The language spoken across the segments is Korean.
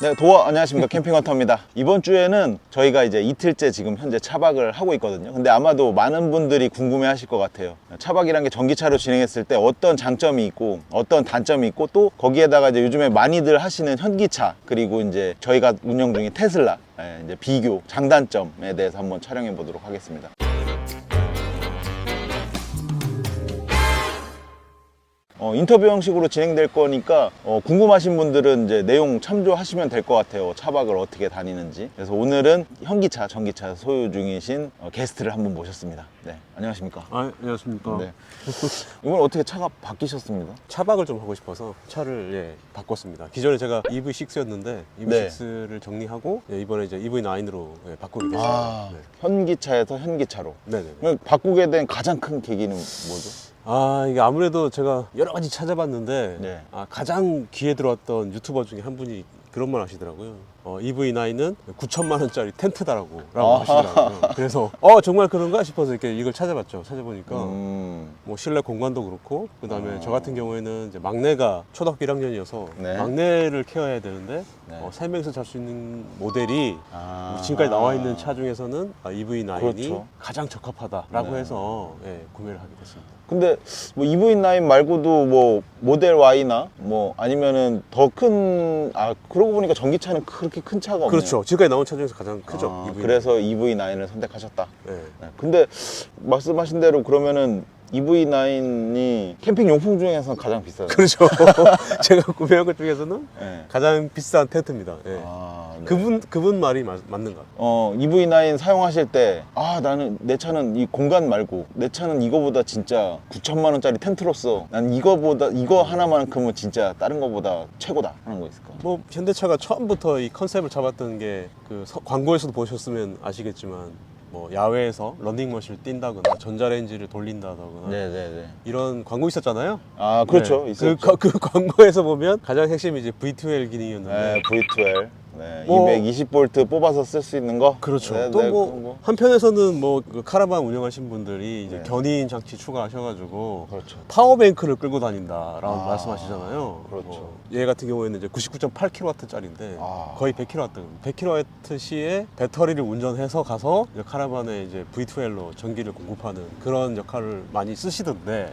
네, 안녕하십니까. 캠핑헌터입니다. 이번 주에는 저희가 이제 이틀째 지금 현재 차박을 하고 있거든요. 근데 아마도 많은 분들이 궁금해 하실 것 같아요. 차박이란 게 전기차로 진행했을 때 어떤 장점이 있고 어떤 단점이 있고 또 거기에다가 이제 요즘에 많이들 하시는 현기차 그리고 이제 저희가 운영 중인 테슬라 이제 비교 장단점에 대해서 한번 촬영해 보도록 하겠습니다. 인터뷰 형식으로 진행될 거니까 궁금하신 분들은 이제 내용 참조하시면 될 것 같아요. 차박을 어떻게 다니는지. 그래서 오늘은 현기차, 전기차 소유 중이신 게스트를 한분 모셨습니다. 네, 안녕하십니까? 안녕하십니까. 네. 이번 어떻게 차가 바뀌셨습니다? 차박을 좀 하고 싶어서 차를 바꿨습니다. 기존에 제가 EV6였는데 EV6를 정리하고 이번에 이제 EV9으로 바꾸게 됐습니다. 네. 현기차에서 현기차로. 네네. 그럼 바꾸게 된 가장 큰 계기는 뭐죠? 이게 아무래도 제가 여러 가지 찾아봤는데 네. 가장 귀에 들어왔던 유튜버 중에 한 분이 그런 말 하시더라고요. EV9은 9천만 원짜리 텐트다라고 하시더라고요. 그래서 정말 그런가 싶어서 이렇게 이걸 찾아봤죠. 찾아보니까 뭐 실내 공간도 그렇고 그다음에 저 같은 경우에는 이제 막내가 초등학교 1학년이어서 네. 막내를 케어해야 되는데 네. 3명이서 잘 수 있는 모델이 지금까지 나와 있는 차 중에서는 EV9이 그렇죠. 가장 적합하다라고 네. 해서 구매를 하게 됐습니다. 근데 뭐 EV9 말고도 뭐 모델 Y나 뭐 아니면은 더 큰 그러고 보니까 전기차는 그렇게 큰 차가 없네요. 그렇죠. 지금까지 나온 차 중에서 가장 크죠. EV9. 그래서 EV9을 선택하셨다. 네. 네. 근데 말씀하신 대로 그러면은 EV9이 캠핑 용품 중에서 가장 비싸요. 그렇죠. 제가 구매한 것 중에서는 네. 가장 비싼 텐트입니다. 네. 네. 그분 말이 맞는가? EV9 사용하실 때 나는 내 차는 이 공간 말고 내 차는 이거보다 진짜 9천만 원짜리 텐트로서 난 이거 하나만큼은 진짜 다른 거보다 최고다 하는 거 있을까? 뭐 현대차가 처음부터 이 컨셉을 잡았던 게 그 광고에서도 보셨으면 아시겠지만 뭐 야외에서 런닝머신을 뛴다거나 전자레인지를 돌린다거나 네네네. 이런 광고 있었잖아요. 그렇죠. 네. 있었죠. 그 광고에서 보면 가장 핵심이 이제 V2L 기능이었는데 네, V12. 네, 뭐- 220V 뽑아서 쓸 쓸 수 있는 거. 그렇죠. 네, 또 네, 뭐 그런 거. 한편에서는 뭐 그 카라반 운영하신 분들이 이제 네. 견인 장치 추가하셔가지고 그렇죠. 파워뱅크를 끌고 다닌다라고 말씀하시잖아요. 그렇죠. 얘 같은 경우에는 이제 99.8kW짜리인데 아. 거의 100kW, 100kW시의 배터리를 운전해서 가서 이제 카라반에 이제 V2L로 전기를 공급하는 그런 역할을 많이 쓰시던데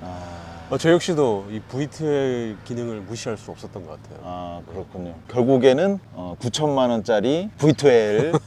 저 역시도 이 V2L 기능을 무시할 수 없었던 것 같아요. 그렇군요. 결국에는 9천만 원짜리 V12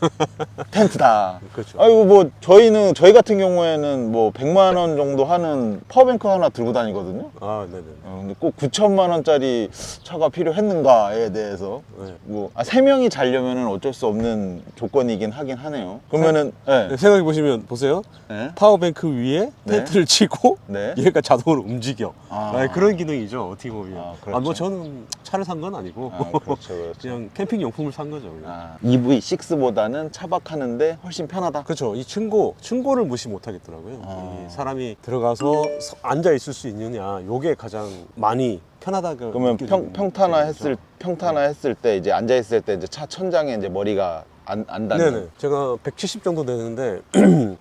텐트다. 그렇죠. 아이고 뭐 저희 같은 경우에는 뭐 100만 원 정도 하는 파워뱅크 하나 들고 다니거든요. 네네. 근데 꼭 9천만 원짜리 차가 필요했는가에 대해서 네. 뭐 3명이 자려면은 어쩔 수 없는 조건이긴 하긴 하네요. 그러면은 네, 생각해 보시면 보세요. 네. 파워뱅크 위에 네. 텐트를 치고 네. 얘가 자동으로 움직여. 아. 그런 기능이죠. 어떻게 보면. 그렇죠. 뭐 저는 차를 산 건 아니고 그렇죠, 그렇죠. 그냥 캠핑 용품을 산 거죠. 그냥. EV6보다는 차박하는데 훨씬 편하다. 그렇죠. 이 충고를 무시 못 하겠더라고요. 이 사람이 들어가서 앉아 있을 수 있느냐, 요게 가장 많이 편하다고. 그러면 느껴지는 평탄화 했을 때 이제 앉아 있을 때 이제 차 천장에 이제 머리가 안 닿는. 네네. 제가 170 정도 되는데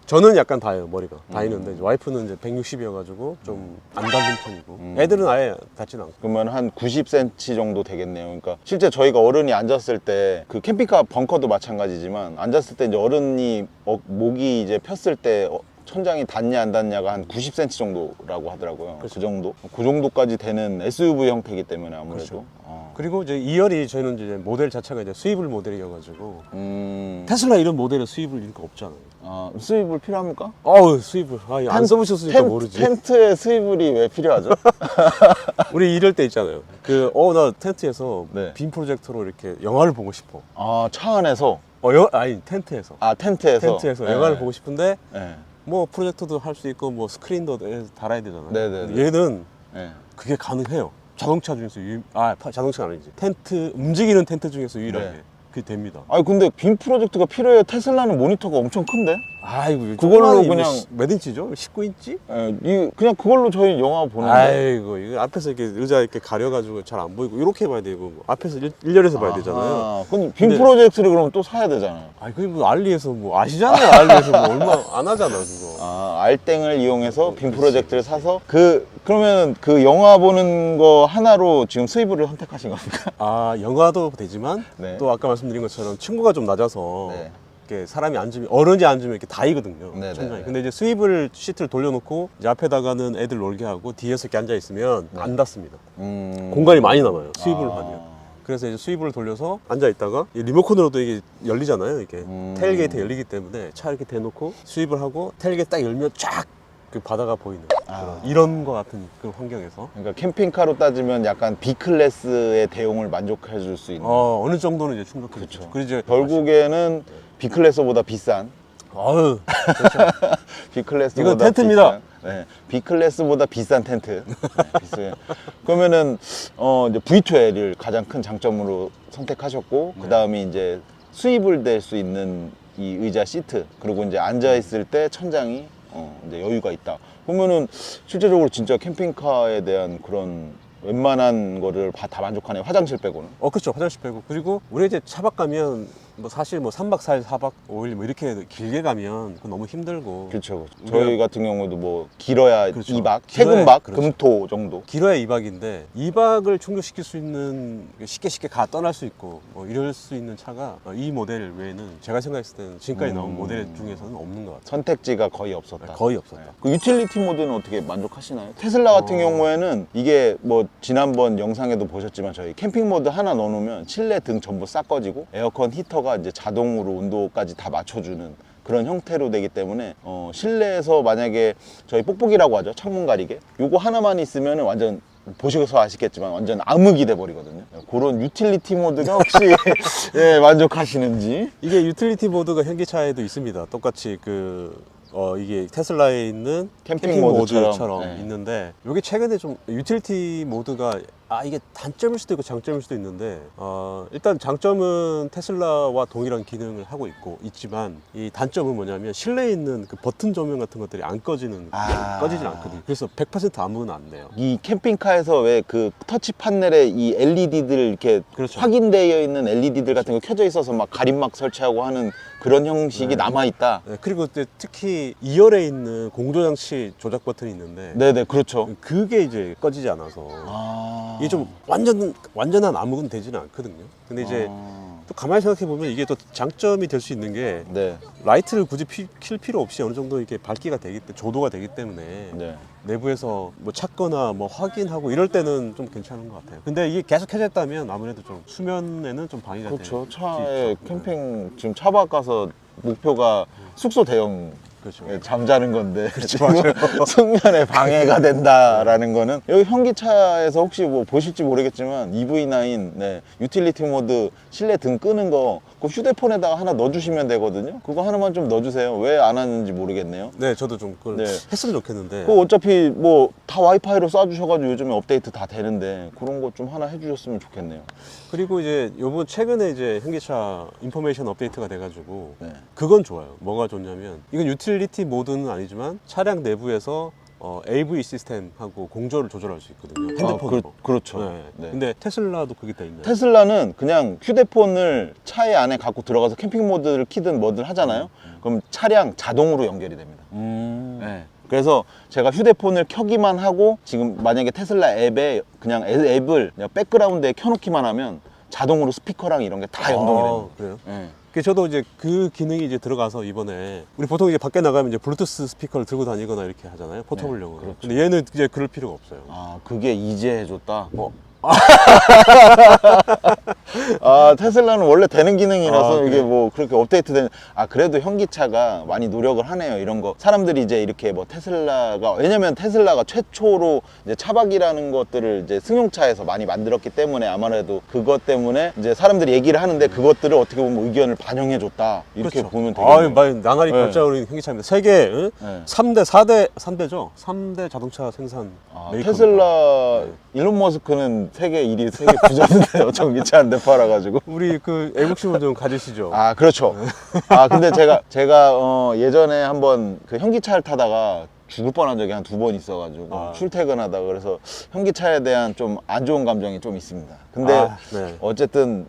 저는 약간 닿아요. 머리가 닿이는데 이제 와이프는 이제 160이어가지고 좀 안 닿는 편이고 애들은 아예 닿진 않고. 그러면 한 90cm 정도 되겠네요. 그러니까 실제 저희가 어른이 앉았을 때 그 캠핑카 벙커도 마찬가지지만 앉았을 때 이제 어른이 목이 이제 폈을 때 천장이 닿냐 안 닿냐가 한 90cm 정도라고 하더라고요. 그렇죠. 그 정도까지 되는 SUV 형태이기 때문에 아무래도. 그렇죠. 그리고 이제 2열이 저희는 이제 모델 자체가 이제 수입을 모델이어가지고 테슬라 이런 모델은 수입을 이렇게 없잖아요. 수입을 필요합니까? 수입을 안 써보셨으니까 모르지. 텐트에 수입을이 왜 필요하죠? 우리 이럴 때 있잖아요. 나 텐트에서 네. 빔 프로젝터로 이렇게 영화를 보고 싶어. 차 안에서. 아니 텐트에서. 텐트에서. 네. 영화를 보고 싶은데 네. 뭐 프로젝터도 할 수 있고 뭐 스크린도 달아야 되잖아요. 네네네. 근데 얘는 네. 그게 가능해요. 자동차 중에서 자동차가 아니지. 움직이는 텐트 중에서 유일하게 네. 그게 됩니다. 근데 빔 프로젝트가 필요해요. 테슬라는 모니터가 엄청 큰데? 아이고 그걸로 그냥 몇 인치죠? 19인치? 그냥 그걸로 저희 영화 보는데. 아이고 이거 앞에서 이렇게 의자 이렇게 가려가지고 잘 안 보이고 이렇게 봐야 되고 앞에서 일렬에서 봐야 되잖아요. 그럼 빔 프로젝트를 그럼 또 사야 되잖아요. 아이 그게 뭐 알리에서 뭐 아시잖아요. 알리에서 뭐 얼마 안 하잖아 그거. 알땡을 이용해서 빔 프로젝트를 사서 그러면 그 영화 보는 거 하나로 지금 수입을 선택하신 겁니까? 아 영화도 되지만 네. 또 아까 말씀드린 것처럼 층고가 좀 낮아서 네. 이렇게 사람이 앉으면 어른이 앉으면 이렇게 다이거든요. 네네네. 천장이. 근데 이제 스위블 시트를 돌려놓고 이제 앞에다가는 애들 놀게 하고 뒤에서 이렇게 앉아 있으면 안 닿습니다. 공간이 많이 남아요. 스위블을 하면. 그래서 이제 스위블을 돌려서 앉아 있다가 이 리모컨으로도 이게 열리잖아요. 이게 테일게이트 열리기 때문에 차 이렇게 대놓고 스위블 하고 테일게이트 딱 열면 쫙 그 바다가 보이는 이런 거 같은 그 환경에서 그러니까 캠핑카로 따지면 약간 B클래스의 대용을 만족해 줄 수 있는. 어느 정도는 이제 충족해주죠. 그렇죠. 그리고 이제 결국에는 B클래스보다 비싼. 아유 B클래스보다 이건 텐트입니다. 비싼, 네, B클래스보다 비싼 텐트. 네, 비싸요. 그러면은 이제 V2L을 가장 큰 장점으로 선택하셨고 그 다음에 이제 수입을 될 수 있는 이 의자 시트 그리고 이제 앉아 있을 때 천장이 이제 여유가 있다. 보면은 실제적으로 진짜 캠핑카에 대한 그런 웬만한 거를 다 만족하네요. 화장실 빼고는. 그렇죠. 화장실 빼고. 그리고 우리 이제 차박 가면 뭐 사실 뭐 3박 4일, 4박 5일 뭐 이렇게 길게 가면 그건 너무 힘들고. 그렇죠. 저희 같은 경우도 뭐 길어야 그렇죠. 2박, 길어야- 세금박, 그렇죠. 금토 정도. 길어야 2박인데 2박을 충족시킬 수 있는 쉽게 떠날 수 있고 뭐 이럴 수 있는 차가 이 모델 외에는 제가 생각했을 때는 지금까지 나온 모델 중에서는 없는 것 같아요. 선택지가 거의 없었다. 거의 없었다. 그 유틸리티 모드는 어떻게 만족하시나요? 테슬라 같은 경우에는 이게 뭐 지난번 영상에도 보셨지만 저희 캠핑 모드 하나 넣어놓으면 실내 등 전부 싹 꺼지고 에어컨 히터가 이제 자동으로 온도까지 다 맞춰주는 그런 형태로 되기 때문에 실내에서 만약에 저희 뽁뽁이라고 하죠, 창문 가리개, 요거 하나만 있으면 완전 보시고서 아시겠지만 완전 암흑이 돼 버리거든요. 그런 유틸리티 모드가 혹시 예, 만족하시는지. 이게 유틸리티 모드가 현기차에도 있습니다. 똑같이 이게 테슬라에 있는 캠핑 캠핑 모드처럼. 모드처럼 네. 있는데 이게 최근에 좀 유틸리티 모드가 이게 단점일 수도 있고 장점일 수도 있는데 일단 장점은 테슬라와 동일한 기능을 하고 있지만 이 단점은 뭐냐면 실내에 있는 그 버튼 조명 같은 것들이 안 꺼지진 않거든요. 그래서 100% 암흑은 안 돼요. 이 캠핑카에서 왜 그 터치 판넬에 이 LED들 이렇게 그렇죠. 확인되어 있는 LED들 같은 거 켜져 있어서 막 가림막 설치하고 하는 그런 형식이 남아 있다. 네, 그리고 특히 2열에 있는 공조장치 조작 버튼이 있는데 네네, 그렇죠. 그게 이제 꺼지지 않아서 이게 좀 완전한 암흑은 되지는 않거든요. 근데 이제 또 가만히 생각해 보면 이게 또 장점이 될 수 있는 게 네. 라이트를 굳이 킬 필요 없이 어느 정도 이렇게 밝기가 조도가 되기 때문에 네. 내부에서 뭐 찾거나 뭐 확인하고 이럴 때는 좀 괜찮은 것 같아요. 근데 이게 계속 켜져 있다면 아무래도 좀 수면에는 좀 방해가 그렇죠. 될수 차에 있죠. 캠핑 지금 차박 가서 목표가 숙소 대형 그렇죠. 잠자는 건데 지금 맞아요. 숙면에 방해가 된다라는 거는 여기 현기차에서 혹시 뭐 보실지 모르겠지만 EV9 유틸리티 모드 실내 등 끄는 거 그 휴대폰에다가 하나 넣어주시면 되거든요. 그거 하나만 좀 넣어주세요. 왜 안 하는지 모르겠네요. 네, 저도 좀 그걸 네. 했으면 좋겠는데. 그 어차피 뭐 다 와이파이로 쏴주셔가지고 요즘에 업데이트 다 되는데 그런 거 좀 하나 해주셨으면 좋겠네요. 그리고 이제 요번 최근에 이제 현기차 인포메이션 업데이트가 돼가지고 네. 그건 좋아요. 뭐가 좋냐면 이건 유틸리티 모드는 아니지만 차량 내부에서 AV 시스템하고 공조를 조절할 수 있거든요. 핸드폰으로. 그렇죠. 네. 네. 근데 테슬라도 그게 다 있나요? 테슬라는 그냥 휴대폰을 차에 안에 갖고 들어가서 캠핑 모드를 키든 뭐든 하잖아요. 그럼 차량 자동으로 연결이 됩니다. 네. 그래서 제가 휴대폰을 켜기만 하고 지금 만약에 테슬라 앱에 그냥 앱을 그냥 백그라운드에 켜놓기만 하면 자동으로 스피커랑 이런 게 다 연동이 됩니다. 그래요? 네. 그 저도 이제 그 기능이 이제 들어가서 이번에 우리 보통 이제 밖에 나가면 이제 블루투스 스피커를 들고 다니거나 이렇게 하잖아요. 포터블용으로. 그렇죠. 근데 얘는 이제 그럴 필요가 없어요. 그게 이제 해줬다. 테슬라는 원래 되는 기능이라서 이게 그래. 뭐 그렇게 업데이트된. 그래도 현기차가 많이 노력을 하네요. 이런 거 사람들이 이제 이렇게 뭐 테슬라가, 왜냐면 테슬라가 최초로 이제 차박이라는 것들을 이제 승용차에서 많이 만들었기 때문에 아무래도 그것 때문에 이제 사람들이 얘기를 하는데 그것들을 어떻게 보면 의견을 반영해줬다 이렇게 그렇죠. 보면 되겠네요. 나날이 네. 발자국인 현기차입니다. 세계 네. 3대 자동차 생산 메이커입니다. 테슬라 일론 머스크는 세계 1위, 세계 부자인데요. 전기차 한 대 팔아가지고. 우리 그 애국심을 좀 가지시죠. 아, 그렇죠. 근데 제가 예전에 한번 그 현기차를 타다가 죽을 뻔한 적이 한 2번 있어가지고 출퇴근하다가 그래서 현기차에 대한 좀 안 좋은 감정이 좀 있습니다. 근데 네. 어쨌든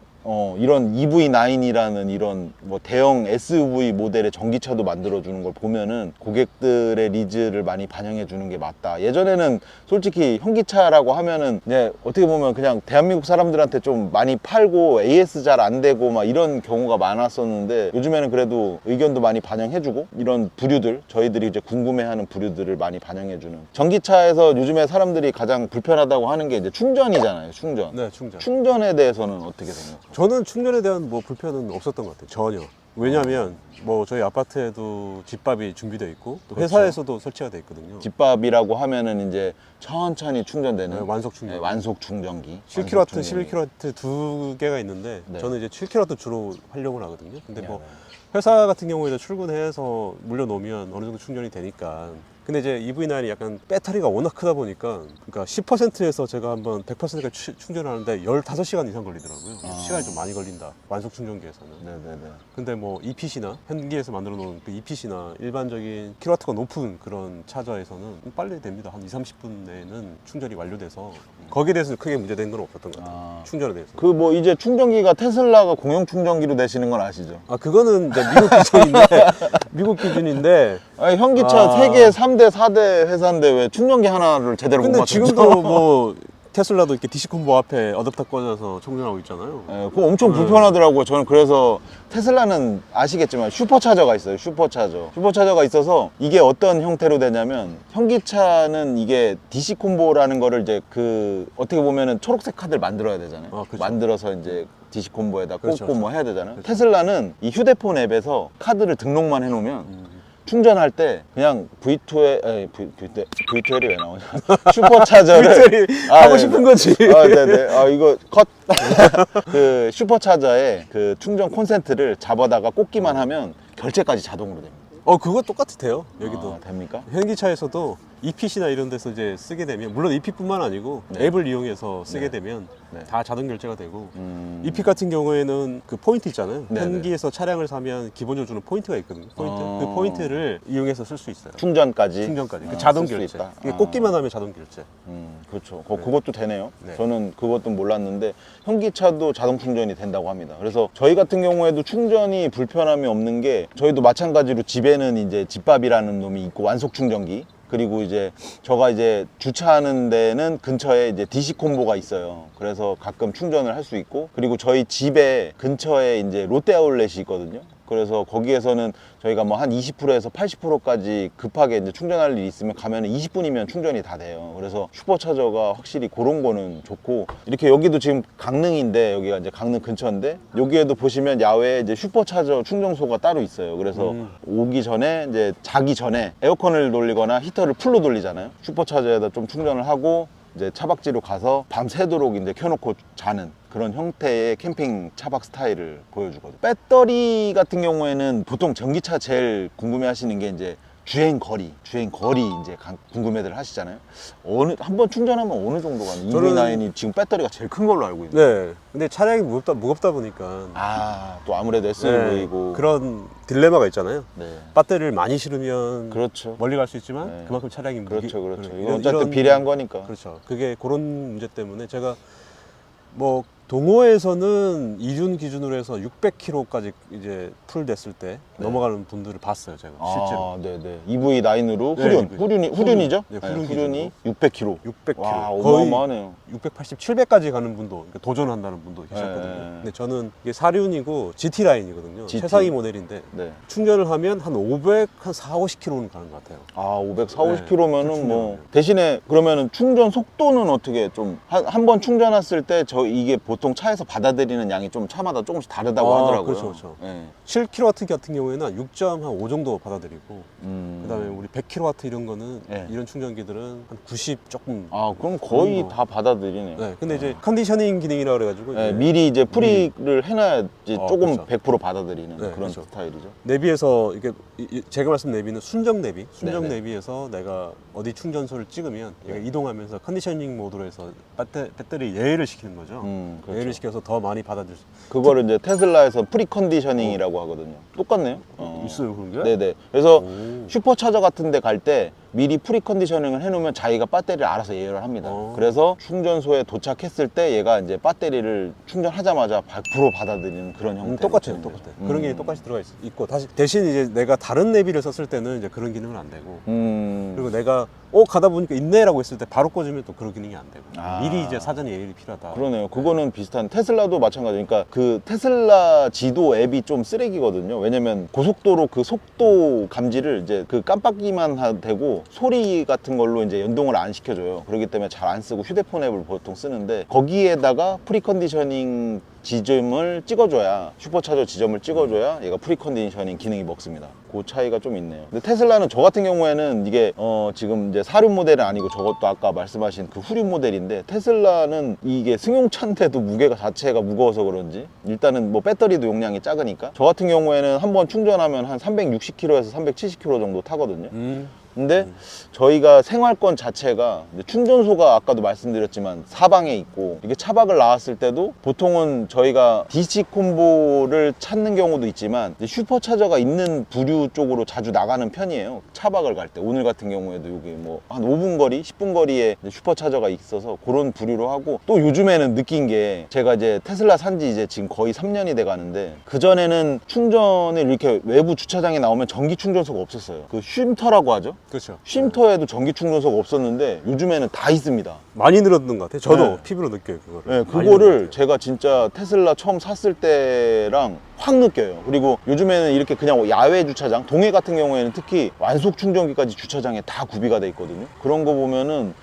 이런 EV9이라는 이런 뭐 대형 SUV 모델의 전기차도 만들어주는 걸 보면은 고객들의 니즈를 많이 반영해 주는 게 맞다. 예전에는 솔직히 현기차라고 하면은 이제 어떻게 보면 그냥 대한민국 사람들한테 좀 많이 팔고 AS 잘 안 되고 막 이런 경우가 많았었는데 요즘에는 그래도 의견도 많이 반영해주고 이런 부류들 저희들이 이제 궁금해하는 부류들을 많이 반영해주는 전기차에서 요즘에 사람들이 가장 불편하다고 하는 게 이제 충전이잖아요. 충전. 네, 충전. 충전에 대해서는 어떻게 생각해요? 저는 충전에 대한 뭐 불편은 없었던 것 같아요. 전혀. 왜냐하면 뭐 저희 아파트에도 집밥이 준비되어 있고 또 회사에서도 설치가 되어 있거든요. 집밥이라고 하면은 이제 천천히 충전되는 네, 완속 충전. 완속 충전기. 7kW, 완속 충전기. 11kW 두 개가 있는데 네. 저는 이제 7kW 주로 활용을 하거든요. 근데 뭐 네. 회사 같은 경우에도 출근해서 물려놓으면 어느 정도 충전이 되니까. 근데 이제 EV9이 약간 배터리가 워낙 크다 보니까 그러니까 10%에서 제가 한번 100%까지 충전하는데 15시간 이상 걸리더라고요. 시간이 좀 많이 걸린다. 완속 충전기에서는. 네네네. 근데 뭐 EPC나 현기에서 만들어 놓은 그 EPC나 일반적인 킬로와트가 높은 그런 차저에서는 빨리 됩니다. 한 20-30분 내에는 충전이 완료돼서 거기에 대해서는 크게 문제된 건 없었던 것 같아요. 충전에 대해서. 그 뭐 이제 충전기가 테슬라가 공용 충전기로 되시는 건 아시죠? 그거는 이제 미국 기준인데 미국 기준인데 아니, 현기차 세계 3대, 4대 회사인데 왜 충전기 하나를 제대로 못 근데 맞췄죠? 지금도 뭐 테슬라도 이렇게 DC 콤보 앞에 어댑터 꽂아서 충전하고 있잖아요. 예, 그거 엄청 불편하더라고요. 저는 그래서 테슬라는 아시겠지만 슈퍼차저가 있어요. 슈퍼차저가 있어서 이게 어떤 형태로 되냐면 현기차는 이게 DC 콤보라는 거를 이제 그 어떻게 보면은 초록색 카드를 만들어야 되잖아요. 그렇죠. 만들어서 이제 DC 콤보에다 꽂고 그렇죠, 뭐 해야 되잖아요. 테슬라는 이 휴대폰 앱에서 카드를 등록만 해놓으면 충전할 때 그냥 V12이 왜 나오냐? 슈퍼차저를 하고 싶은 거지. 네네. 이거 컷. 그 슈퍼차저의 그 충전 콘센트를 잡아다가 꽂기만 하면 결제까지 자동으로 됩니다. 그거 똑같이 돼요. 여기도. 됩니까? 현기차에서도 EPC나 이런 데서 이제 쓰게 되면 물론 EP뿐만 아니고 네. 앱을 이용해서 쓰게 네. 되면 네. 다 자동 결제가 되고 EP 같은 경우에는 그 포인트 있잖아요. 네네. 현기에서 차량을 사면 기본적으로 주는 포인트가 있거든요. 포인트. 그 포인트를 이용해서 쓸 수 있어요. 충전까지. 충전까지. 그 자동 쓸수 결제. 있다. 이게 꽂기만 하면 자동 결제. 그렇죠. 그것도 되네요. 네. 저는 그것도 몰랐는데 현기차도 자동 충전이 된다고 합니다. 그래서 저희 같은 경우에도 충전이 불편함이 없는 게 저희도 마찬가지로 집에는 이제 집밥이라는 놈이 있고 완속 충전기. 그리고 이제 저가 이제 주차하는 데는 근처에 이제 DC 콤보가 있어요. 그래서 가끔 충전을 할 수 있고 그리고 저희 집에 근처에 이제 롯데 아울렛이 있거든요. 그래서 거기에서는 저희가 뭐 한 20%에서 80%까지 급하게 이제 충전할 일이 있으면 가면은 20분이면 충전이 다 돼요. 그래서 슈퍼차저가 확실히 그런 거는 좋고 이렇게 여기도 지금 강릉인데 여기가 이제 강릉 근처인데 여기에도 보시면 야외에 이제 슈퍼차저 충전소가 따로 있어요. 그래서 오기 전에 이제 자기 전에 에어컨을 돌리거나 히터를 풀로 돌리잖아요. 슈퍼차저에다 좀 충전을 하고 이제 차박지로 가서 밤새도록 이제 켜놓고 자는 그런 형태의 캠핑 차박 스타일을 보여주거든요. 배터리 같은 경우에는 보통 전기차 제일 궁금해 하시는 게 이제 주행 거리 이제 궁금해들 하시잖아요. 한 번 충전하면 어느 정도 가는? EV9이 지금 배터리가 제일 큰 걸로 알고 있는데. 네. 근데 차량이 무겁다 보니까 또 아무래도 SUV고 그런 딜레마가 있잖아요. 네. 배터리를 많이 실으면 그렇죠. 멀리 갈 수 있지만 네. 그만큼 차량이 그렇죠. 이런- 이건 어쨌든 이런- 비례한 거니까. 그렇죠. 그게 그런 문제 때문에 제가 뭐 동호회에서는 이륜 기준으로 해서 600km까지 이제 풀 됐을 때 넘어가는 분들을 봤어요, 제가 실제로. 네네. EV9으로 네, 후륜이죠? 네, 후륜이 600km. 600km. 와, 거의 어마어마하네요. 680, 700까지 가는 분도, 그러니까 도전한다는 분도 계셨거든요. 네. 근데 저는 이게 4륜이고 GT 라인이거든요. GT. 최상위 모델인데 네. 충전을 하면 한 500, 한 4, 50km는 가는 것 같아요. 540km면은 네, 뭐 대신에 그러면은 충전 속도는 어떻게 좀 한 번 충전했을 때 이게 보통 보통 차에서 받아들이는 양이 좀 차마다 조금씩 다르다고 하더라고요. 그렇죠, 그렇죠. 네. 7kW 같은 경우에는 한 6.5 정도 받아들이고, 그다음에 우리 100kW 이런 거는 네. 이런 충전기들은 한 90 조금. 아, 그럼 거의 정도. 다 받아들이네요. 네, 근데 이제 컨디셔닝 기능이라 그래가지고 네, 이제 미리 이제 프리를 해놔야지 조금 그렇죠. 100% 받아들이는 네, 그런 그렇죠. 스타일이죠. 내비에서 이게 제가 말씀 내비는 순정 내비, 순정 네네. 내비에서 내가 어디 충전소를 찍으면 얘가 이동하면서 컨디셔닝 모드로 해서 배터리 예외를 시키는 거죠. 그렇죠. 예외를 시켜서 더 많이 받아줄 수 그거를 이제 테슬라에서 프리 컨디셔닝이라고 하거든요. 똑같네요. 있어요, 그런 게? 네네. 그래서 오. 슈퍼차저 같은 데 갈 때 미리 프리 컨디셔닝을 해놓으면 자기가 배터리를 알아서 예열을 합니다. 그래서 충전소에 도착했을 때 얘가 이제 배터리를 충전하자마자 100% 받아들이는 그런 형태. 똑같아요, 똑같아요. 그런 게 똑같이 들어가 있고 다시 대신 이제 내가 다른 내비를 썼을 때는 이제 그런 기능은 안 되고 그리고 내가 가다 보니까 있네라고 했을 때 바로 꽂으면 또 그런 기능이 안 되고 미리 이제 사전 예열이 필요하다. 그러네요. 그거는 비슷한 테슬라도 마찬가지니까 그러니까 그 테슬라 지도 앱이 좀 쓰레기거든요. 왜냐면 고속도로 그 속도 감지를 이제 그 깜빡이만 되고 소리 같은 걸로 이제 연동을 안 시켜줘요. 그렇기 때문에 잘 안 쓰고 휴대폰 앱을 보통 쓰는데 거기에다가 프리컨디셔닝 지점을 찍어줘야 슈퍼차저 지점을 찍어줘야 얘가 프리컨디셔닝 기능이 먹습니다. 그 차이가 좀 있네요. 근데 테슬라는 저 같은 경우에는 이게 지금 이제 사륜 모델은 아니고 저것도 아까 말씀하신 그 후륜 모델인데 테슬라는 이게 승용차인데도 무게가 자체가 무거워서 그런지 일단은 뭐 배터리도 용량이 작으니까 저 같은 경우에는 한번 충전하면 한 360km에서 370km 정도 타거든요. 근데 저희가 생활권 자체가 충전소가 아까도 말씀드렸지만 사방에 있고 이게 차박을 나왔을 때도 보통은 저희가 DC 콤보를 찾는 경우도 있지만 슈퍼차저가 있는 부류 쪽으로 자주 나가는 편이에요. 차박을 갈 때 오늘 같은 경우에도 여기 뭐 한 5분 거리, 10분 거리에 슈퍼차저가 있어서 그런 부류로 하고 또 요즘에는 느낀 게 제가 이제 테슬라 산지 이제 지금 거의 3년이 돼 가는데 그전에는 충전을 이렇게 외부 주차장에 나오면 전기 충전소가 없었어요. 그 쉼터라고 하죠. 그렇죠. 쉼터에도 전기 충전소가 없었는데 요즘에는 다 있습니다. 많이 늘었는 것 같아요. 저도 네. 피부로 느껴요, 그거를. 네, 많이 그거를 늘었어요. 제가 진짜 테슬라 처음 샀을 때랑 확 느껴요. 그리고 요즘에는 이렇게 그냥 야외 주차장, 동해 같은 경우에는 특히 완속 충전기까지 주차장에 다 구비가 돼 있거든요. 그런 거 보면은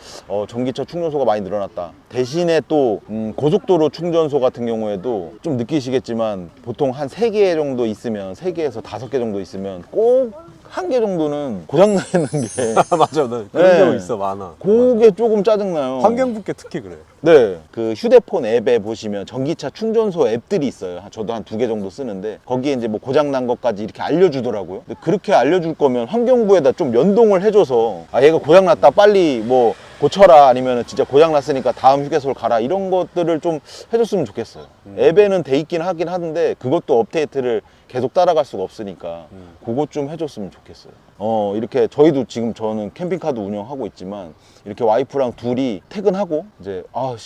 전기차 충전소가 많이 늘어났다. 대신에 또 고속도로 충전소 같은 경우에도 좀 느끼시겠지만 보통 한 3개 정도 있으면 3개에서 5개 정도 있으면 꼭 한 개 정도는 고장나 있는 게 맞아, 나 그런 네. 경우 있어, 많아. 그게 조금 짜증나요. 환경부께 특히 그래. 네, 그 휴대폰 앱에 보시면 전기차 충전소 앱들이 있어요. 저도 한 2개 정도 쓰는데 거기에 이제 뭐 고장 난 것까지 이렇게 알려주더라고요. 근데 그렇게 알려줄 거면 환경부에다 좀 연동을 해줘서 얘가 고장 났다 빨리 뭐 고쳐라 아니면 진짜 고장 났으니까 다음 휴게소를 가라 이런 것들을 좀 해줬으면 좋겠어요. 앱에는 돼 있긴 하긴 하는데 그것도 업데이트를 계속 따라갈 수가 없으니까 그것 좀 해줬으면 좋겠어요. 이렇게 저희도 지금 저는 캠핑카도 운영하고 있지만 이렇게 와이프랑 둘이 퇴근하고 이제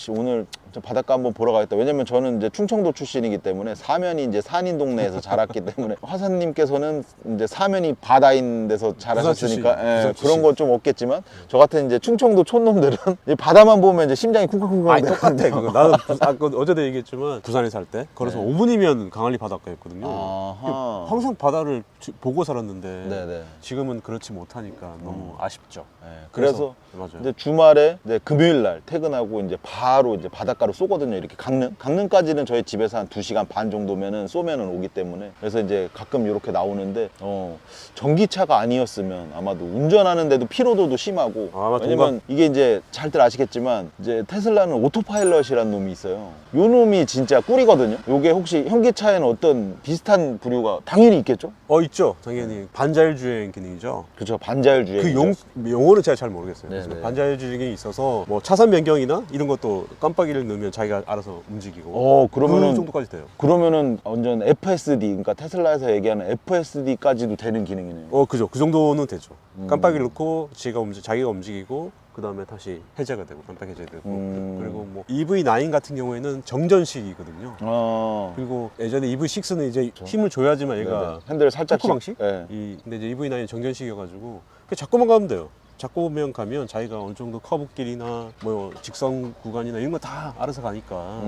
오늘 좀 바닷가 한번 보러 가겠다. 왜냐면 저는 이제 충청도 출신이기 때문에 사면이 이제 산인 동네에서 자랐기 때문에 화사님께서는 이제 사면이 바다인 데서 자라셨으니까 부산 출신. 그런 건 좀 없겠지만 저 같은 이제 충청도 촌놈들은 이제 바다만 보면 이제 심장이 쿵쾅쿵쾅 아니, 똑같아, 그거. 나는 어제도 얘기했지만 부산에 살 때 걸어서 5분이면 강안리 바닷가였거든요. 아하. 항상 바다를 보고 살았는데 네네. 지금은 그렇지 못하니까 너무 아쉽죠. 그래서 맞아요. 이제 주말에 이제 금요일 날 퇴근하고 이제 바로 이제 바닷가로 쏘거든요. 이렇게 강릉까지는 저희 집에서 한 2시간 반 정도면은 쏘면은 오기 때문에 그래서 이제 가끔 이렇게 나오는데 전기차가 아니었으면 아마도 운전하는데도 피로도도 심하고 왜냐면 이게 이제 잘들 아시겠지만 이제 테슬라는 오토파일럿이라는 놈이 있어요. 요 놈이 진짜 꿀이거든요. 요게 혹시 현기차에는 어떤 비슷한 부류가 당연히 있겠죠? 있죠. 당연히 반자율 주행 기능이죠. 그렇죠. 반자율 주행. 그 용어는 제가 잘 모르겠어요. 네네. 그래서 반자율 주행이 있어서 뭐 차선 변경이나 이런 것도 깜빡이를 넣으면 자기가 알아서 움직이고 그러면은 그 정도까지 돼요. 그러면은 완전 FSD, 그러니까 테슬라에서 얘기하는 FSD까지도 되는 기능이네요. 그죠. 그 정도는 되죠. 깜빡이를 넣고 자기가 움직이고 그 다음에 다시 해제가 되고 깜빡 해제되고 그리고 뭐 EV9 같은 경우에는 정전식이거든요. 그리고 예전에 EV6는 이제 힘을 줘야지만 얘가 핸들 살짝 토크 방식? 네. 근데 이제 EV9은 정전식이어가지고 그냥 잡고만 가면 돼요. 잡고 보면 가면 자기가 어느 정도 커브길이나 뭐 직선 구간이나 이런 거 다 알아서 가니까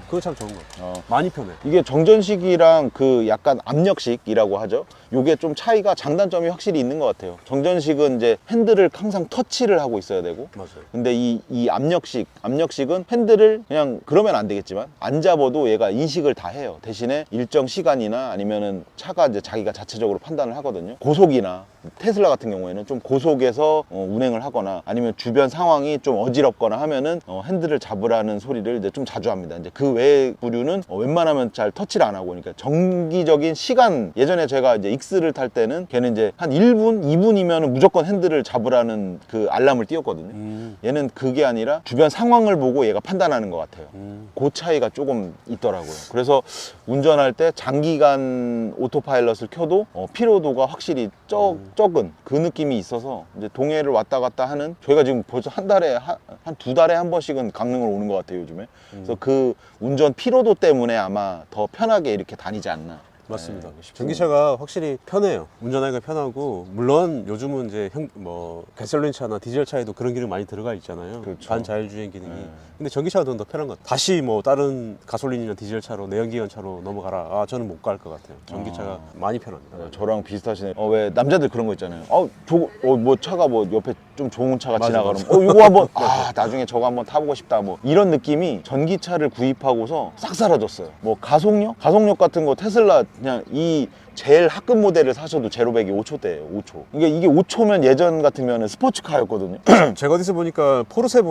그거 참 좋은 것 같아요. 많이 편해. 이게 정전식이랑 그 약간 압력식이라고 하죠. 요게 좀 차이가 장단점이 확실히 있는 것 같아요. 정전식은 이제 핸들을 항상 터치를 하고 있어야 되고, 맞아요. 근데 이 압력식은 핸들을 그냥 그러면 안 되겠지만 안 잡아도 얘가 인식을 다 해요. 대신에 일정 시간이나 아니면은 차가 이제 자기가 자체적으로 판단을 하거든요. 고속이나 테슬라 같은 경우에는 좀 고속에서 운행을 하거나 아니면 주변 상황이 좀 어지럽거나 하면은 핸들을 잡으라는 소리를 이제 좀 자주 합니다. 이제 그 외의 부류는 웬만하면 잘 터치를 안 하고, 그러니까 정기적인 시간, 예전에 제가 이제 익스를 탈 때는 걔는 이제 한 1분, 2분이면은 무조건 핸들을 잡으라는 그 알람을 띄웠거든요. 얘는 그게 아니라 주변 상황을 보고 얘가 판단하는 것 같아요. 그 차이가 조금 있더라고요. 그래서 운전할 때 장기간 오토파일럿을 켜도 피로도가 확실히 적은 그 느낌이 있어서 이제 동해를 왔다 갔다 하는, 저희가 지금 벌써 한 달에 한 2달에 한 번씩은 강릉을 오는 것 같아요, 요즘에. 그래서 그 운전 피로도 때문에 아마 더 편하게 이렇게 다니지 않나. 맞습니다. 전기차가 확실히 편해요. 운전하기가 편하고, 물론 요즘은 이제 가솔린 차나 디젤 차에도 그런 기능 많이 들어가 있잖아요. 그렇죠. 반자율주행 기능이. 근데 전기차가 더 편한 것 같아요. 다시 뭐 다른 가솔린이나 디젤 차로, 내연기관 차로 넘어가라. 아, 저는 못 갈 것 같아요. 전기차가 많이 편합니다. 저랑 비슷하시네. 왜 남자들 그런 거 있잖아요. 뭐 차가 뭐 옆에 좀 좋은 차가 맞아, 지나가면 이거 한번 나중에 저거 한번 타보고 싶다, 뭐 이런 느낌이 전기차를 구입하고서 싹 사라졌어요. 뭐 가속력 같은 거 테슬라 그냥 이 제일 합급 모델을 사셔도 제로백이 5초대예요. 5초. 이게 5초면 예전 같으면 스포츠카였거든요. 제가 어디서 보니까 포르쉐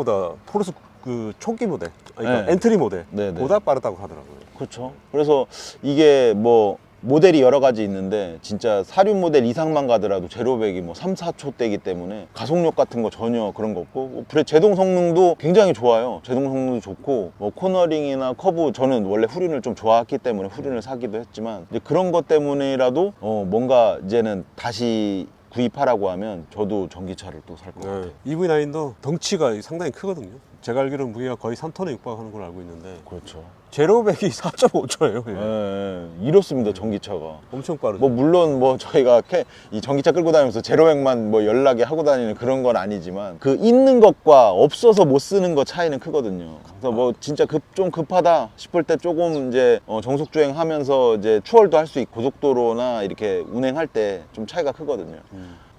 그 초기 모델, 그러니까 네. 엔트리 모델 네. 보다 빠르다고 하더라고요. 그렇죠. 그래서 이게 뭐 모델이 여러 가지 있는데 진짜 사륜 모델 이상만 가더라도 제로백이 뭐 3, 4초대이기 때문에 가속력 같은 거 전혀 그런 거 없고, 제동 성능도 굉장히 좋아요. 제동 성능도 좋고, 뭐 코너링이나 커브, 저는 원래 후륜을 좀 좋아했기 때문에 후륜을 사기도 했지만, 이제 그런 것 때문이라도 뭔가 이제는 다시 구입하라고 하면 저도 전기차를 또 살 것 같아요. EV9도 덩치가 상당히 크거든요. 제가 알기로는 무게가 거의 3ton에 육박하는 걸로 알고 있는데, 그렇죠. 제로백이 4.5초예요. 이렇습니다, 전기차가. 엄청 빠르죠. 뭐 물론 뭐 저희가 이 전기차 끌고 다니면서 제로백만 뭐 연락에 하고 다니는 그런 건 아니지만, 그 있는 것과 없어서 못 쓰는 거 차이는 크거든요. 그래서 뭐 진짜 좀 급하다 싶을 때 조금 이제 정속 주행하면서 이제 추월도 할 수 있고, 고속도로나 이렇게 운행할 때 좀 차이가 크거든요.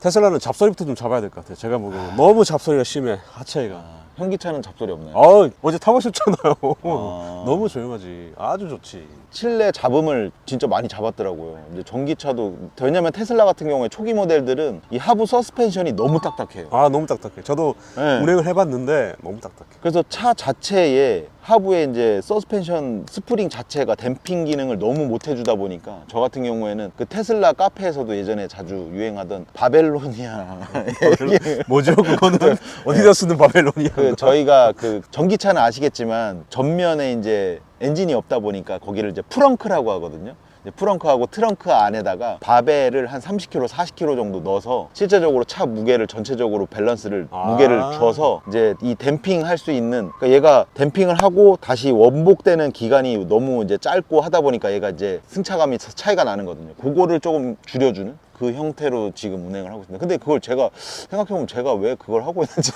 테슬라는 잡소리부터 좀 잡아야 될 것 같아요. 제가 보기에는 너무 잡소리가 심해, 하체가. 현기차는 잡소리 없나요? 어제 타보셨잖아요. 아. 너무 조용하지. 아주 좋지. 실내 잡음을 진짜 많이 잡았더라고요. 이제 전기차도, 왜냐면 테슬라 같은 경우에 초기 모델들은 이 하부 서스펜션이 너무 딱딱해요. 너무 딱딱해. 저도 네. 운행을 해봤는데 너무 딱딱해. 그래서 차 자체에 하부에 이제 서스펜션 스프링 자체가 댐핑 기능을 너무 못 해주다 보니까, 저 같은 경우에는 그 테슬라 카페에서도 예전에 자주 유행하던 바벨로니아 뭐죠? 그거는 어디다 쓰는 바벨론이야? 저희가 그 전기차는 아시겠지만 전면에 이제 엔진이 없다 보니까 거기를 이제 프렁크라고 하거든요. 이제 프렁크하고 트렁크 안에다가 바벨을 한 30kg, 40kg 정도 넣어서 실제적으로 차 무게를 전체적으로 밸런스를 무게를 줘서 이제 이 댐핑 할 수 있는, 그러니까 얘가 댐핑을 하고 다시 원복되는 기간이 너무 이제 짧고 하다 보니까 얘가 이제 승차감이 차이가 나는 거거든요. 그거를 조금 줄여주는 그 형태로 지금 운행을 하고 있습니다. 근데 그걸 제가 생각해보면 제가 왜 그걸 하고 있는지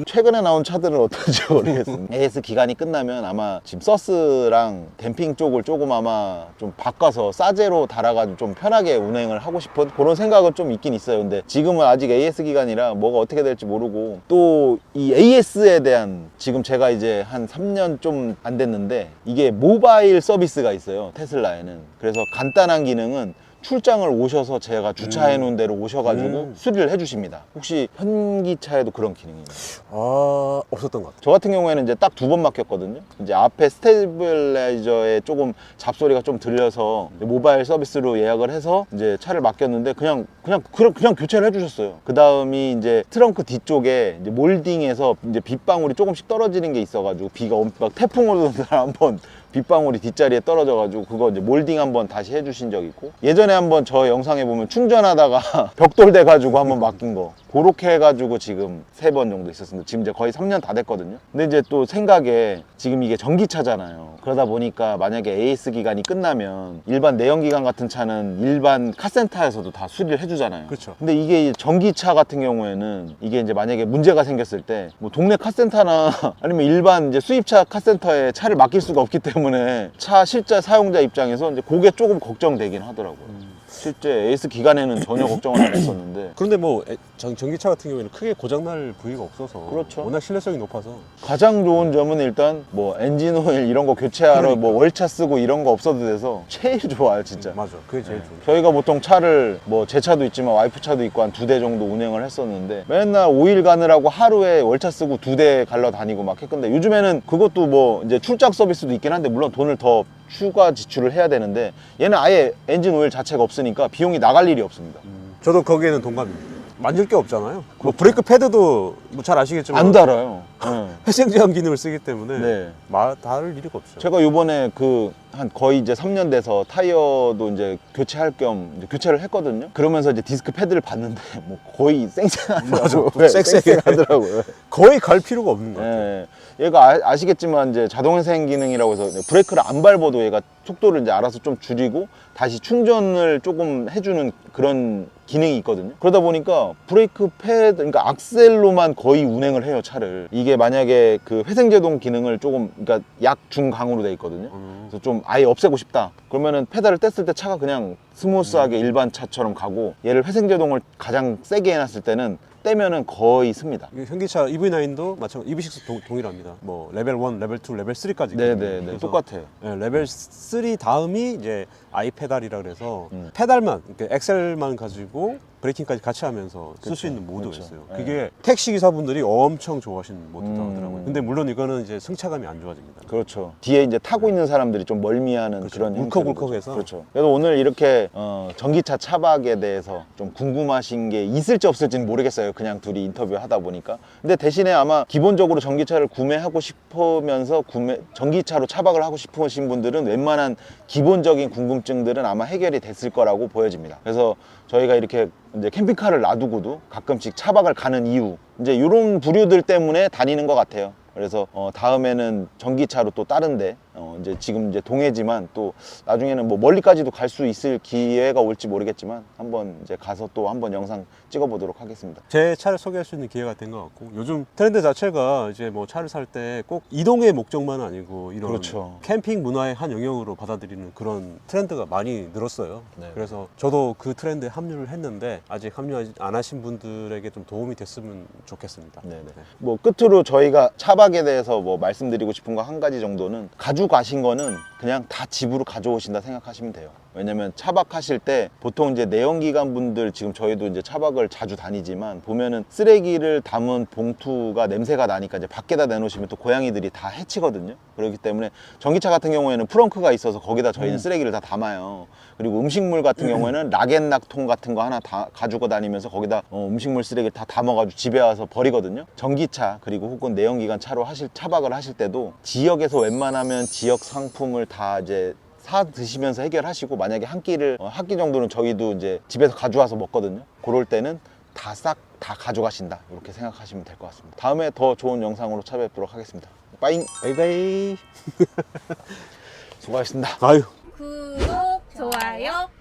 최근에 나온 차들은 어떤지 모르겠습니다. AS 기간이 끝나면 아마 지금 서스랑 댐핑 쪽을 조금 아마 좀 바꿔서 싸제로 달아가지고 좀 편하게 운행을 하고 싶은 그런 생각은 좀 있긴 있어요. 근데 지금은 아직 AS 기간이라 뭐가 어떻게 될지 모르고, 또 이 AS에 대한, 지금 제가 이제 한 3년 좀 안 됐는데 이게 모바일 서비스가 있어요, 테슬라에는. 그래서 간단한 기능은 출장을 오셔서 제가 주차해 놓은 데로 오셔가지고 수리를 해주십니다. 혹시 현기차에도 그런 기능이 있나요? 없었던 것 같아요. 저 같은 경우에는 이제 딱 2번 맡겼거든요. 이제 앞에 스테빌라이저에 조금 잡소리가 좀 들려서 모바일 서비스로 예약을 해서 이제 차를 맡겼는데 그냥 교체를 해주셨어요. 그 다음이 이제 트렁크 뒤쪽에 이제 몰딩에서 이제 빗방울이 조금씩 떨어지는 게 있어가지고, 비가 막 태풍 오는 날 한번 빗방울이 뒷자리에 떨어져가지고 그거 이제 몰딩 한번 다시 해주신 적 있고, 예전에 한번 저 영상에 보면 충전하다가 벽돌 돼가지고 한번 맡긴 거, 그렇게 해가지고 지금 3번 정도 있었습니다. 지금 이제 거의 3년 다 됐거든요. 근데 이제 또 생각에 지금 이게 전기차잖아요. 그러다 보니까 만약에 AS 기간이 끝나면 일반 내연기관 같은 차는 일반 카센터에서도 다 수리를 해주잖아요. 그렇죠. 근데 이게 전기차 같은 경우에는 이게 이제 만약에 문제가 생겼을 때 뭐 동네 카센터나 아니면 일반 이제 수입차 카센터에 차를 맡길 수가 없기 때문에 차 실제 사용자 입장에서 이제 그게 조금 걱정되긴 하더라고요. 실제 AS 기간에는 전혀 걱정을 안 했었는데 그런데 뭐 전기차 같은 경우에는 크게 고장날 부위가 없어서 그렇죠. 워낙 신뢰성이 높아서 가장 좋은 점은 일단 뭐 엔진 오일 이런 거 교체하러 그러니까. 뭐 월차 쓰고 이런 거 없어도 돼서 제일 좋아요 진짜. 맞아, 그게 제일 좋은. 저희가 보통 차를 뭐 제 차도 있지만 와이프 차도 있고 한 2대 정도 운행을 했었는데 맨날 오일 가느라고 하루에 월차 쓰고 2대 갈러 다니고 막 했건데 요즘에는 그것도 뭐 이제 출장 서비스도 있긴 한데 물론 돈을 더 추가 지출을 해야 되는데 얘는 아예 엔진 오일 자체가 없으니까 비용이 나갈 일이 없습니다. 저도 거기에는 동감입니다. 만질 게 없잖아요. 뭐 브레이크 패드도 뭐 잘 아시겠지만 안 달아요. 네. 회생제한 기능을 쓰기 때문에 네. 다를 일이 없죠. 제가 요번에 그 한 거의 이제 3년 돼서 타이어도 이제 교체할 겸 이제 교체를 했거든요. 그러면서 이제 디스크 패드를 봤는데 뭐 거의 쌩쌩하더라고요. 맞아. 쌩쌩해. 쌩쌩하더라고요. 거의 갈 필요가 없는 것 같아요. 예. 얘가 아시겠지만 이제 자동회생 기능이라고 해서 브레이크를 안 밟아도 얘가 속도를 이제 알아서 좀 줄이고 다시 충전을 조금 해주는 그런 기능이 있거든요. 그러다 보니까 브레이크 패드, 그러니까 악셀로만 거의 운행을 해요, 차를. 이게 만약에 그 회생제동 기능을 조금, 그러니까 약중강으로 돼 있거든요. 그래서 좀 아예 없애고 싶다. 그러면은 페달을 뗐을 때 차가 그냥 스무스하게 일반 차처럼 가고 얘를 회생제동을 가장 세게 해놨을 때는 떼면은 거의 씁니다. 현기차 EV9도 마찬가지 EV6 동일합니다. 뭐 레벨 1, 레벨 2, 레벨 3까지. 네네네. 똑같아요. 레벨 3 다음이 이제 아이 페달이라 그래서 페달만, 그러니까 엑셀만 가지고 브레이킹까지 같이 하면서 쓸 수 있는 모드가 그쵸. 있어요. 네. 그게 택시 기사분들이 엄청 좋아하시는 모드다 하더라고요. 음. 근데 물론 이거는 이제 승차감이 안 좋아집니다. 그렇죠. 뒤에 이제 타고 있는 사람들이 좀 멀미하는 그렇죠. 그런 울컥울컥해서. 그렇죠. 그래서 오늘 이렇게 전기차 차박에 대해서 좀 궁금하신 게 있을지 없을지는 모르겠어요. 그냥 둘이 인터뷰 하다 보니까. 근데 대신에 아마 기본적으로 전기차를 구매하고 싶으면서 전기차로 차박을 하고 싶으신 분들은 웬만한 기본적인 궁금증들은 아마 해결이 됐을 거라고 보여집니다. 그래서 저희가 이렇게 이제 캠핑카를 놔두고도 가끔씩 차박을 가는 이유, 이제 이런 부류들 때문에 다니는 것 같아요. 그래서 다음에는 전기차로 또 다른데 이제 지금 이제 동해지만 또 나중에는 뭐 멀리까지도 갈 수 있을 기회가 올지 모르겠지만 한번 이제 가서 또 한번 영상 찍어보도록 하겠습니다. 제 차를 소개할 수 있는 기회가 된 것 같고, 요즘 트렌드 자체가 이제 뭐 차를 살 때 꼭 이동의 목적만은 아니고 이런 그렇죠. 캠핑 문화의 한 영역으로 받아들이는 그런 트렌드가 많이 늘었어요. 네. 그래서 저도 그 트렌드에 합류를 했는데 아직 합류 안 하신 분들에게 좀 도움이 됐으면 좋겠습니다. 네네. 뭐 끝으로 저희가 차박에 대해서 뭐 말씀드리고 싶은 거 한 가지 정도는 가져가신 거는 그냥 다 집으로 가져오신다 생각하시면 돼요. 왜냐면 차박하실 때 보통 이제 내연기관 분들, 지금 저희도 이제 차박을 자주 다니지만 보면은 쓰레기를 담은 봉투가 냄새가 나니까 이제 밖에다 내놓으시면 또 고양이들이 다 해치거든요. 그렇기 때문에 전기차 같은 경우에는 프렁크가 있어서 거기다 저희는 쓰레기를 다 담아요. 그리고 음식물 같은 경우에는 락앤락통 같은 거 하나 다 가지고 다니면서 거기다 음식물 쓰레기를 다 담아가지고 집에 와서 버리거든요. 전기차 그리고 혹은 내연기관 차로 차박을 하실 때도 지역에서 웬만하면 지역 상품을 다 이제 사 드시면서 해결하시고, 만약에 한 끼 정도는 저희도 이제 집에서 가져와서 먹거든요. 그럴 때는 다 싹 다 가져가신다, 이렇게 생각하시면 될 것 같습니다. 다음에 더 좋은 영상으로 찾아뵙도록 하겠습니다. 빠잉. 바이바이. 수고하셨습니다. 아유. 구독, 좋아요